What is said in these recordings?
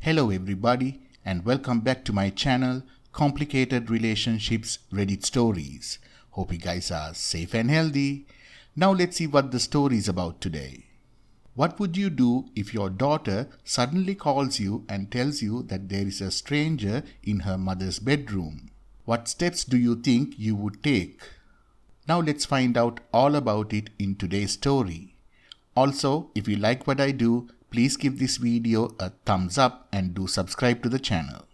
Hello everybody and welcome back to my channel Complicated Relationships Reddit Stories. Hope you guys are safe and healthy. Now let's see what the story is about today. What would you do if your daughter suddenly calls you and tells you that there is a stranger in her mother's bedroom? What steps do you think you would take? Now let's find out all about it in today's story. Also, if you like what I do, please give this video a thumbs up and do subscribe to the channel.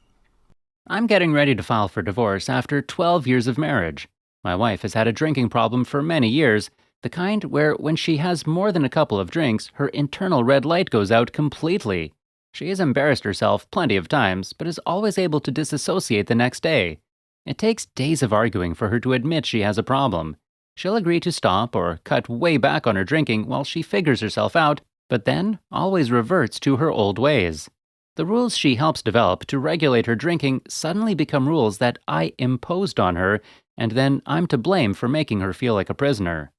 I'm getting ready to file for divorce after 12 years of marriage. My wife has had a drinking problem for many years, the kind where when she has more than a couple of drinks, her internal red light goes out completely. She has embarrassed herself plenty of times, but is always able to disassociate the next day. It takes days of arguing for her to admit she has a problem. She'll agree to stop or cut way back on her drinking while she figures herself out, but then always reverts to her old ways. The rules she helps develop to regulate her drinking suddenly become rules that I imposed on her, and then I'm to blame for making her feel like a prisoner.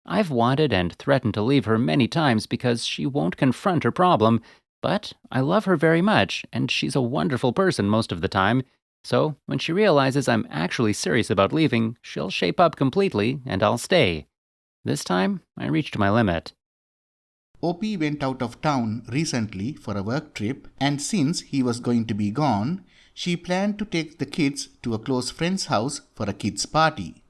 I've wanted and threatened to leave her many times because she won't confront her problem, but I love her very much, and she's a wonderful person most of the time, so when she realizes I'm actually serious about leaving, she'll shape up completely and I'll stay. This time, I reached my limit. OP went out of town recently for a work trip, and since he was going to be gone, she planned to take the kids to a close friend's house for a kids' party.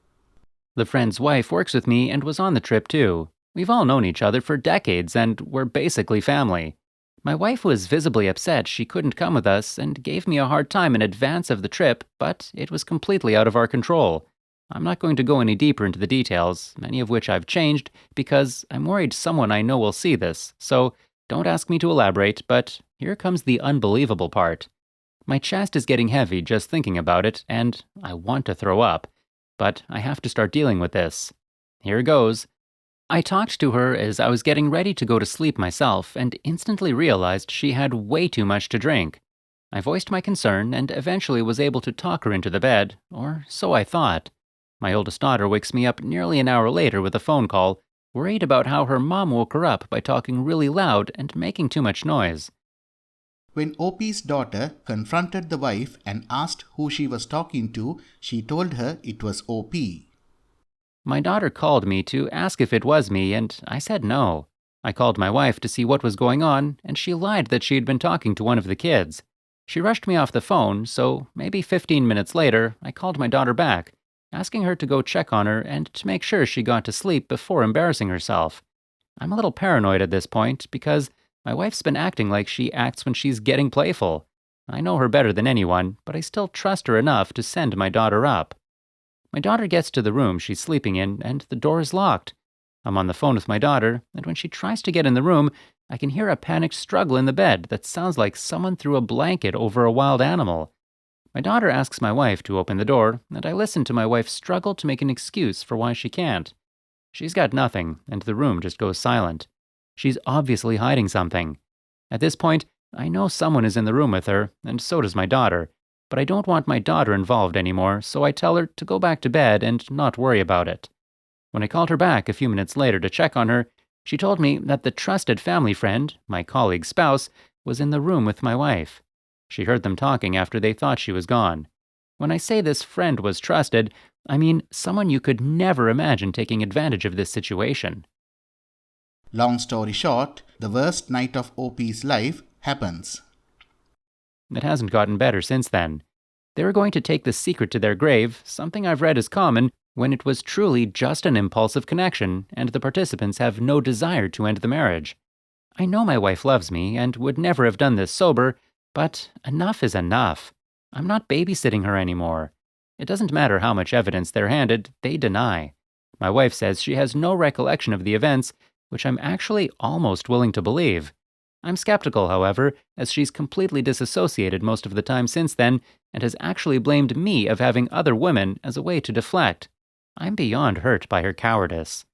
The friend's wife works with me and was on the trip too. We've all known each other for decades and we're basically family. My wife was visibly upset she couldn't come with us and gave me a hard time in advance of the trip, but it was completely out of our control. I'm not going to go any deeper into the details, many of which I've changed, because I'm worried someone I know will see this, so don't ask me to elaborate, but here comes the unbelievable part. My chest is getting heavy just thinking about it, and I want to throw up, but I have to start dealing with this. Here goes. I talked to her as I was getting ready to go to sleep myself, and instantly realized she had way too much to drink. I voiced my concern and eventually was able to talk her into the bed, or so I thought. My oldest daughter wakes me up nearly an hour later with a phone call, worried about how her mom woke her up by talking really loud and making too much noise. When OP's daughter confronted the wife and asked who she was talking to, she told her it was OP. My daughter called me to ask if it was me, and I said no. I called my wife to see what was going on, and she lied that she had been talking to one of the kids. She rushed me off the phone, so maybe 15 minutes later, I called my daughter back, asking her to go check on her and to make sure she got to sleep before embarrassing herself. I'm a little paranoid at this point because my wife's been acting like she acts when she's getting playful. I know her better than anyone, but I still trust her enough to send my daughter up. My daughter gets to the room she's sleeping in and the door is locked. I'm on the phone with my daughter, and when she tries to get in the room, I can hear a panicked struggle in the bed that sounds like someone threw a blanket over a wild animal. My daughter asks my wife to open the door, and I listen to my wife struggle to make an excuse for why she can't. She's got nothing, and the room just goes silent. She's obviously hiding something. At this point, I know someone is in the room with her, and so does my daughter, but I don't want my daughter involved anymore, so I tell her to go back to bed and not worry about it. When I called her back a few minutes later to check on her, she told me that the trusted family friend, my colleague's spouse, was in the room with my wife. She heard them talking after they thought she was gone. When I say this friend was trusted, I mean someone you could never imagine taking advantage of this situation. Long story short, the worst night of OP's life happens. It hasn't gotten better since then. They were going to take the secret to their grave, something I've read is common, when it was truly just an impulsive connection, and the participants have no desire to end the marriage. I know my wife loves me and would never have done this sober, but enough is enough. I'm not babysitting her anymore. It doesn't matter how much evidence they're handed, they deny. My wife says she has no recollection of the events, which I'm actually almost willing to believe. I'm skeptical, however, as she's completely disassociated most of the time since then and has actually blamed me of having other women as a way to deflect. I'm beyond hurt by her cowardice.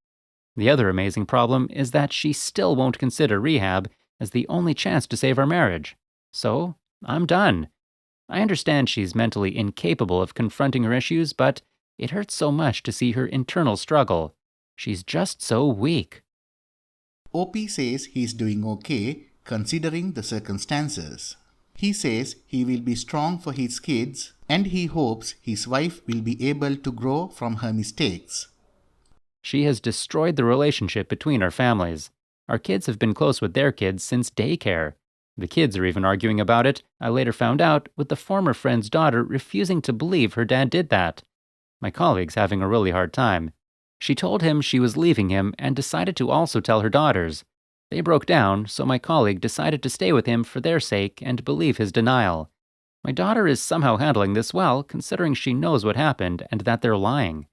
The other amazing problem is that she still won't consider rehab as the only chance to save our marriage. So, I'm done. I understand she's mentally incapable of confronting her issues, but it hurts so much to see her internal struggle. She's just so weak. OP says he's doing okay considering the circumstances. He says he will be strong for his kids and he hopes his wife will be able to grow from her mistakes. She has destroyed the relationship between our families. Our kids have been close with their kids since daycare. The kids are even arguing about it, I later found out, with the former friend's daughter refusing to believe her dad did that. My colleague's having a really hard time. She told him she was leaving him and decided to also tell her daughters. They broke down, so my colleague decided to stay with him for their sake and believe his denial. My daughter is somehow handling this well, considering she knows what happened and that they're lying.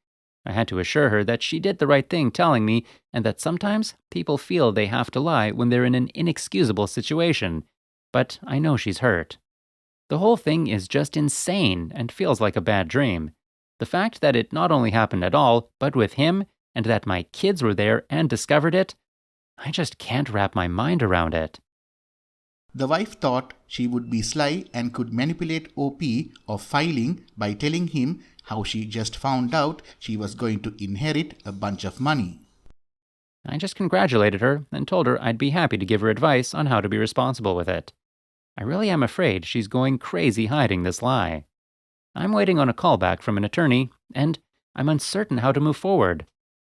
I had to assure her that she did the right thing telling me, and that sometimes people feel they have to lie when they're in an inexcusable situation. But I know she's hurt. The whole thing is just insane and feels like a bad dream. The fact that it not only happened at all, but with him, and that my kids were there and discovered it, I just can't wrap my mind around it. The wife thought she would be sly and could manipulate OP of filing by telling him how she just found out she was going to inherit a bunch of money. I just congratulated her and told her I'd be happy to give her advice on how to be responsible with it. I really am afraid she's going crazy hiding this lie. I'm waiting on a callback from an attorney, and I'm uncertain how to move forward.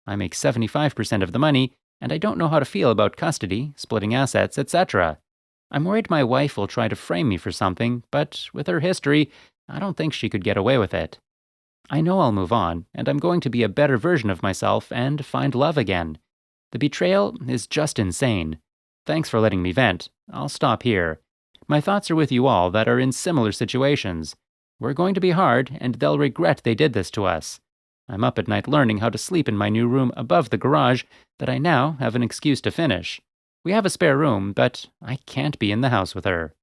I make 75% of the money, and I don't know how to feel about custody, splitting assets, etc. I'm worried my wife will try to frame me for something, but with her history, I don't think she could get away with it. I know I'll move on, and I'm going to be a better version of myself and find love again. The betrayal is just insane. Thanks for letting me vent. I'll stop here. My thoughts are with you all that are in similar situations. We're going to be hard, and they'll regret they did this to us. I'm up at night learning how to sleep in my new room above the garage that I now have an excuse to finish. We have a spare room, but I can't be in the house with her.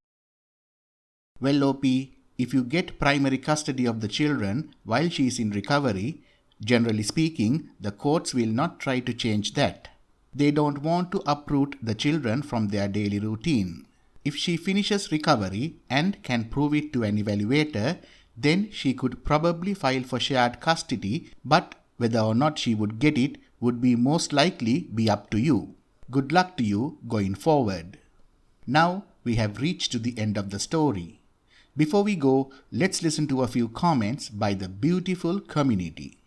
Well, OP, if you get primary custody of the children while she is in recovery, generally speaking, the courts will not try to change that. They don't want to uproot the children from their daily routine. If she finishes recovery and can prove it to an evaluator, then she could probably file for shared custody, but whether or not she would get it would be most likely be up to you. Good luck to you going forward. Now we have reached to the end of the story. Before we go, let's listen to a few comments by the beautiful community.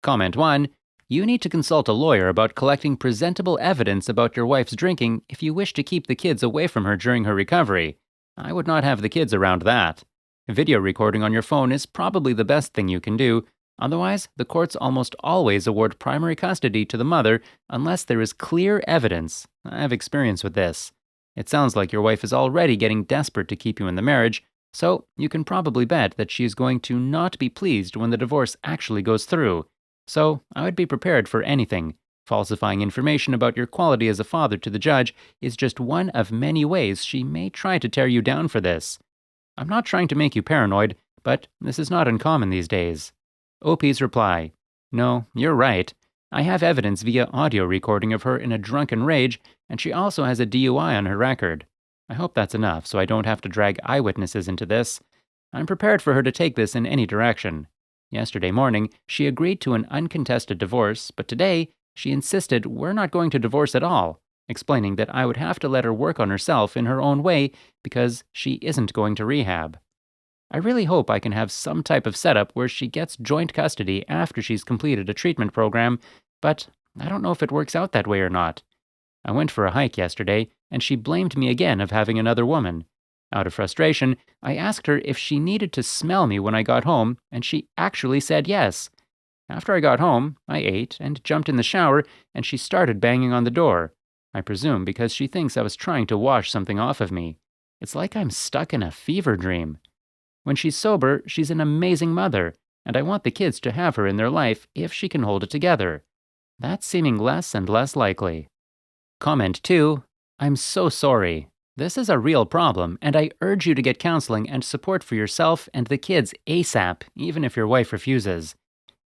Comment 1. You need to consult a lawyer about collecting presentable evidence about your wife's drinking if you wish to keep the kids away from her during her recovery. I would not have the kids around that. Video recording on your phone is probably the best thing you can do. Otherwise, the courts almost always award primary custody to the mother unless there is clear evidence. I have experience with this. It sounds like your wife is already getting desperate to keep you in the marriage, so you can probably bet that she is going to not be pleased when the divorce actually goes through. So I would be prepared for anything. Falsifying information about your quality as a father to the judge is just one of many ways she may try to tear you down for this. I'm not trying to make you paranoid, but this is not uncommon these days. OP's reply: No, you're right. I have evidence via audio recording of her in a drunken rage, and she also has a DUI on her record. I hope that's enough so I don't have to drag eyewitnesses into this. I'm prepared for her to take this in any direction. Yesterday morning, she agreed to an uncontested divorce, but today, she insisted we're not going to divorce at all, explaining that I would have to let her work on herself in her own way because she isn't going to rehab. I really hope I can have some type of setup where she gets joint custody after she's completed a treatment program, but I don't know if it works out that way or not. I went for a hike yesterday, and she blamed me again of having another woman. Out of frustration, I asked her if she needed to smell me when I got home, and she actually said yes. After I got home, I ate and jumped in the shower, and she started banging on the door. I presume because she thinks I was trying to wash something off of me. It's like I'm stuck in a fever dream. When she's sober, she's an amazing mother, and I want the kids to have her in their life if she can hold it together. That's seeming less and less likely. Comment 2. I'm so sorry. This is a real problem, and I urge you to get counseling and support for yourself and the kids ASAP, even if your wife refuses.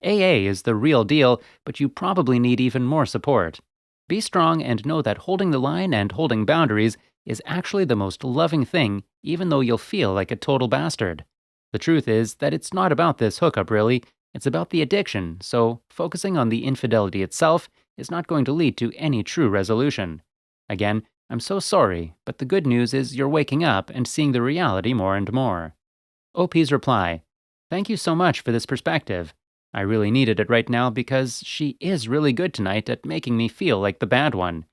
AA is the real deal, but you probably need even more support. Be strong and know that holding the line and holding boundaries is actually the most loving thing, even though you'll feel like a total bastard. The truth is that it's not about this hookup really, it's about the addiction, so focusing on the infidelity itself is not going to lead to any true resolution. Again, I'm so sorry, but the good news is you're waking up and seeing the reality more and more. OP's reply: Thank you so much for this perspective. I really needed it right now because she is really good tonight at making me feel like the bad one.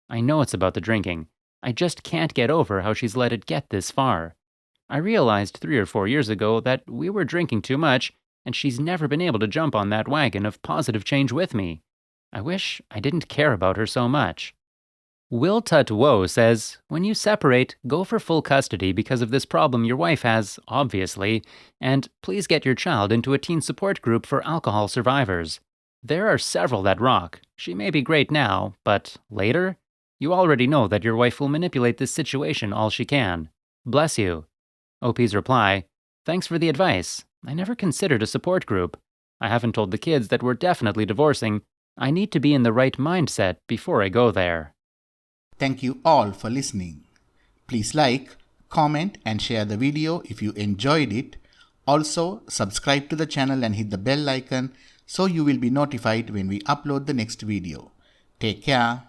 I know it's about the drinking. I just can't get over how she's let it get this far. I realized 3 or 4 years ago that we were drinking too much, and she's never been able to jump on that wagon of positive change with me. I wish I didn't care about her so much. Will Tut Woe says, When you separate, go for full custody because of this problem your wife has, obviously, and please get your child into a teen support group for alcohol survivors. There are several that rock. She may be great now, but later? You already know that your wife will manipulate this situation all she can. Bless you. OP's reply: Thanks for the advice. I never considered a support group. I haven't told the kids that we're definitely divorcing. I need to be in the right mindset before I go there. Thank you all for listening. Please like, comment and share the video if you enjoyed it. Also, subscribe to the channel and hit the bell icon so you will be notified when we upload the next video. Take care.